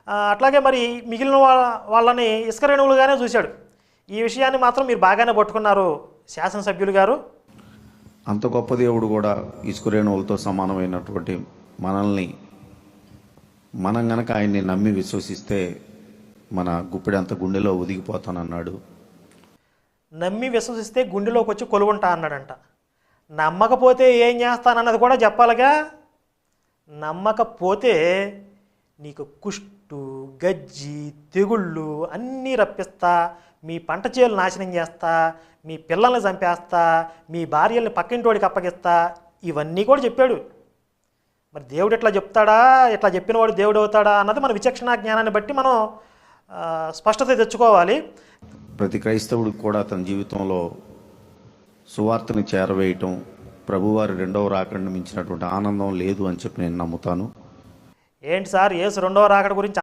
అట్లాగే మరి మిగిలిన వాళ్ళని ఇసుక రేణువులుగానే చూశాడు. ఈ విషయాన్ని మాత్రం మీరు బాగానే పట్టుకున్నారు శాసనసభ్యులు గారు. అంత గొప్ప దేవుడు కూడా ఇసుక రేణువులతో సమానమైనటువంటి మనల్ని మనం గనక ఆయన్ని నమ్మి విశ్వసిస్తే మన గుప్పెడంత గుండెలో ఒదిగిపోతానన్నాడు. నమ్మి విశ్వసిస్తే గుండెలోకి వచ్చి కొలువుంటా అన్నాడంట. నమ్మకపోతే ఏం చేస్తానన్నది కూడా చెప్పాలిగా. నమ్మకపోతే నీకు కుష్టు, గజ్జి, తెగుళ్ళు అన్నీ రప్పిస్తా, మీ పంట చేలు నాశనం చేస్తా, మీ పిల్లల్ని చంపేస్తా, మీ భార్యల్ని పక్కింటోడికి అప్పగిస్తా, ఇవన్నీ కూడా చెప్పాడు. మరి దేవుడు ఎట్లా చెప్తాడా, ఎట్లా చెప్పినవాడు దేవుడు అవుతాడా అన్నది మన విచక్షణ జ్ఞానాన్ని బట్టి మనం స్పష్టత తెచ్చుకోవాలి. ప్రతి క్రైస్తవుడికి కూడా తన జీవితంలో సువార్తని చేరవేయటం, ప్రభువారి రెండవ రాకడను మించినటువంటి ఆనందం లేదు అని చెప్పి నేను నమ్ముతాను. ఏంటి సార్ యేసు రెండవ రాకడ గురించి